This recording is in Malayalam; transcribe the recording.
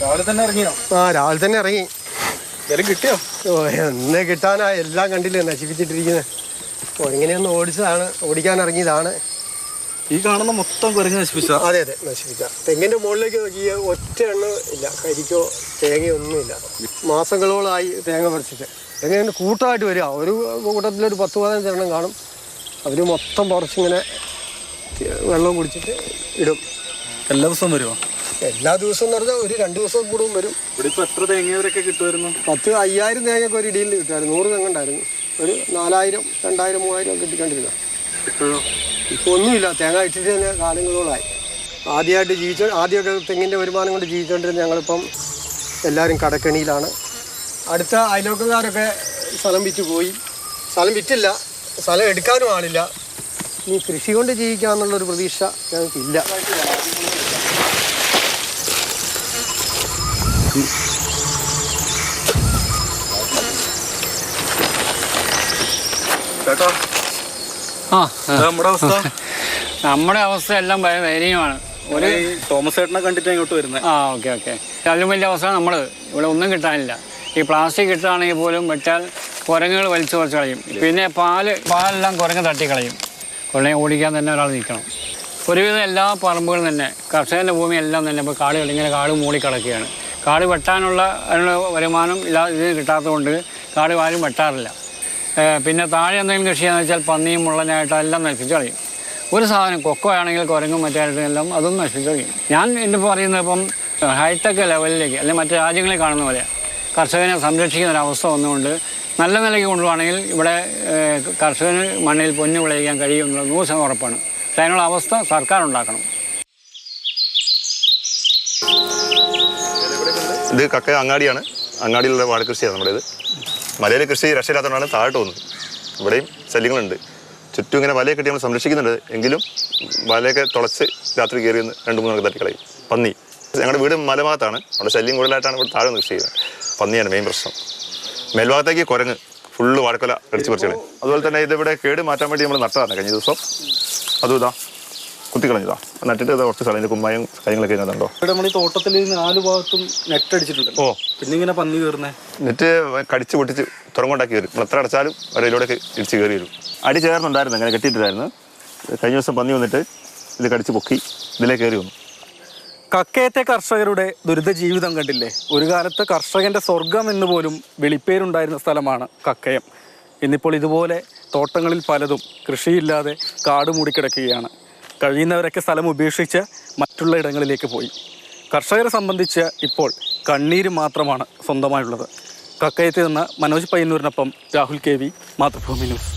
രാവിലെ തന്നെ ഇറങ്ങിയോ? രാവിലെ തന്നെ ഇറങ്ങി. കിട്ടിയോ? എന്ന് കിട്ടാനാ, എല്ലാം കണ്ടില്ലേ നശിപ്പിച്ചിട്ടിരിക്കുന്നത്. ഇങ്ങനെയൊന്ന് ഓടിക്കാൻ ഇറങ്ങിയതാണ്. ഈ കാണുന്ന മൊത്തം കുരങ്ങ് നശിപ്പിച്ച? അതെ അതെ, നശിപ്പിച്ച. തെങ്ങിന്റെ മുകളിലേക്ക് നോക്കിയ ഒറ്റ എണ്ണം ഇല്ല, കരിക്കോ തേങ്ങയോ ഒന്നുമില്ല. മാസങ്ങളോളമായി തേങ്ങ പറിച്ചിട്ട്. എങ്ങനെ കൂട്ടമായിട്ട് വരിക, ഒരു കൂട്ടത്തിലൊരു 10-15 എണ്ണം കാണും. അവർ മൊത്തം പറിച്ചിങ്ങനെ വെള്ളം കുടിച്ചിട്ട് ഇടും. എല്ലാ ദിവസവും വരുമോ? എല്ലാ ദിവസവും എന്ന് പറഞ്ഞാൽ ഒരു 2 ദിവസം കൂടും വരും. ഇവിടെ ഇപ്പോൾ എത്ര തേങ്ങയൊക്കെ കിട്ടുമായിരുന്നു? 10,000-5000 തേങ്ങയൊക്കെ ഒരു ഇടിയിൽ കിട്ടുമായിരുന്നു. 100 തെങ്ങ് ഉണ്ടായിരുന്നു. ഒരു 4000, 2000, 3000 ഒക്കെ കിട്ടിക്കൊണ്ടിരുന്ന. ഇപ്പോൾ ഒന്നുമില്ല. തേങ്ങ ഇട്ടിട്ട് തന്നെ കാലങ്ങളോളായി. ആദ്യമൊക്കെ തെങ്ങിൻ്റെ വരുമാനം കൊണ്ട് ജീവിച്ചുകൊണ്ടിരുന്ന ഞങ്ങളിപ്പം എല്ലാവരും കടക്കണിയിലാണ്. അടുത്ത അയൽവക്കക്കാരൊക്കെ സ്ഥലം വിറ്റ് പോയി. സ്ഥലം വിറ്റില്ല, സ്ഥലം എടുക്കാനും ആളില്ല. ഈ കൃഷി കൊണ്ട് ജീവിക്കാമെന്നുള്ളൊരു പ്രതീക്ഷ ഞങ്ങൾക്കില്ല. നമ്മുടെ അവസ്ഥ എല്ലാം ദയനീയമാണ്. ഒരു തോമസ് ചേട്ടനെ കണ്ടിട്ട് ഇങ്ങോട്ട് വരുന്നത്. ഓക്കെ. അതിലും വലിയ അവസ്ഥ നമ്മൾ ഇവിടെ ഒന്നും കിട്ടാനില്ല. ഈ പ്ലാസ്റ്റിക് കിട്ടുകയാണെങ്കിൽ പോലും വെച്ചാൽ കുരങ്ങുകൾ വലിച്ചു കുറച്ച് കളയും. പിന്നെ പാലെല്ലാം കുരങ്ങ് തട്ടിക്കളയും. കൊള്ളയും ഓടിക്കാൻ തന്നെ ഒരാൾ നിൽക്കണം. ഒരുവിധം എല്ലാ പറമ്പുകളും തന്നെ, കർഷകൻ്റെ ഭൂമിയെല്ലാം തന്നെ ഇപ്പോൾ ഇങ്ങനെ കാട് മൂടിക്കിടക്കുകയാണ്. കാട് വെട്ടാനുള്ള അതിനുള്ള വരുമാനം ഇതിന് കിട്ടാത്തതുകൊണ്ട് കാട് ആരും വെട്ടാറില്ല. പിന്നെ താഴെ എന്തെങ്കിലും കൃഷി ചെയ്യാന്ന് വെച്ചാൽ പന്നിയും മുള്ളനായിട്ട് എല്ലാം നശിപ്പിച്ച് കളയും. ഒരു സാധനം കൊക്കോ ആണെങ്കിൽ കുരങ്ങും മറ്റായിട്ടും എല്ലാം അതും നശിപ്പിച്ച് കളയും. ഞാൻ എൻ്റെ പറയുന്നത് ഇപ്പം ഹൈടെക് ലെവലിലേക്ക് അല്ലെങ്കിൽ മറ്റു രാജ്യങ്ങളിൽ കാണുന്ന പോലെ കർഷകനെ സംരക്ഷിക്കുന്ന ഒരവസ്ഥ വന്നുകൊണ്ട് നല്ല നിലയ്ക്ക് കൊണ്ടുപോകണമെങ്കിൽ ഇവിടെ കർഷകന് മണ്ണിൽ പൊന്നു വിളയിക്കാൻ കഴിയുമെന്നുള്ള 100% ഉറപ്പാണ്. പക്ഷേ അതിനുള്ള അവസ്ഥ സർക്കാർ ഉണ്ടാക്കണം. ഇത് കക്ക അങ്ങാടിയാണ്. അങ്ങാടിയിലുള്ള വാഴക്കൃഷിയാണ് നമ്മുടേത്. മലയിൽ കൃഷി രക്ഷയില്ലാത്തതുകൊണ്ടാണ് താഴോട്ട് പോകുന്നത്. ഇവിടെയും ശല്യങ്ങളുണ്ട്. ചുറ്റും ഇങ്ങനെ വലയൊക്കെ കെട്ടി നമ്മൾ സംരക്ഷിക്കുന്നുണ്ട്. എങ്കിലും വലയൊക്കെ തുളച്ച് രാത്രി കയറി 2-3 തട്ടിക്കളയും. പന്നി. ഞങ്ങളുടെ വീട് മലഭാഗത്താണ്. അവിടെ ശല്യം കൂടുതലായിട്ടാണ് ഇവിടെ താഴെ കൃഷി ചെയ്യുന്നത്. പന്നിയാണ് മെയിൻ പ്രശ്നം. മേൽഭാഗത്തേക്ക് കുരങ്ങ് ഫുള്ള് വാഴക്കൊല അടിച്ച് പറിച്ചാണ്. അതുപോലെ തന്നെ ഇതിവിടെ കേട് മാറ്റാൻ വേണ്ടി നമ്മൾ നട്ടതാണ് കഴിഞ്ഞ ദിവസം. അതും ഇതാ കുത്തിക്കളഞ്ഞതാ. നട്ടിട്ട് കുറച്ച് സ്ഥലം കുമ്മായും കാര്യങ്ങളൊക്കെ കണ്ടോ. ഇവിടെ നമ്മൾ ഈ തോട്ടത്തിൽ 4 ഭാഗത്തും നെറ്റ് അടിച്ചിട്ടുണ്ട്. പിന്നെ ഇങ്ങനെ പന്നി കയറുന്നത് നെറ്റ് കടിച്ച് പൊട്ടിച്ച് തുറങ്ങോണ്ടാക്കി വരും. നമ്മൾ എത്ര അടച്ചാലും ഒരയിലൂടെയൊക്കെ ഇടിച്ച് കയറി വരും. അടി ചേർന്നുണ്ടായിരുന്നു, അങ്ങനെ കെട്ടിയിട്ടായിരുന്നു. കഴിഞ്ഞ ദിവസം പന്നി വന്നിട്ട് ഇത് കടിച്ച് പൊക്കി ഇതിലേക്ക് കയറി വന്നു. കക്കയത്തെ കർഷകരുടെ ദുരിത ജീവിതം കണ്ടില്ലേ. ഒരു കാലത്ത് കർഷകന്റെ സ്വർഗം എന്ന് പോലും വിളിപ്പേരുണ്ടായിരുന്ന സ്ഥലമാണ് കക്കയം. ഇന്നിപ്പോൾ ഇതുപോലെ തോട്ടങ്ങളിൽ പലതും കൃഷിയില്ലാതെ കാട് മൂടിക്കിടക്കുകയാണ്. കഴിയുന്നവരൊക്കെ സ്ഥലം ഉപേക്ഷിച്ച് മറ്റുള്ള ഇടങ്ങളിലേക്ക് പോയി. കർഷകരെ സംബന്ധിച്ച് ഇപ്പോൾ കണ്ണീര് മാത്രമാണ് സ്വന്തമായുള്ളത്. കക്കയത്ത് നിന്ന് മനോജ് പയ്യന്നൂരിനൊപ്പം രാഹുൽ KV, മാതൃഭൂമി ന്യൂസ്.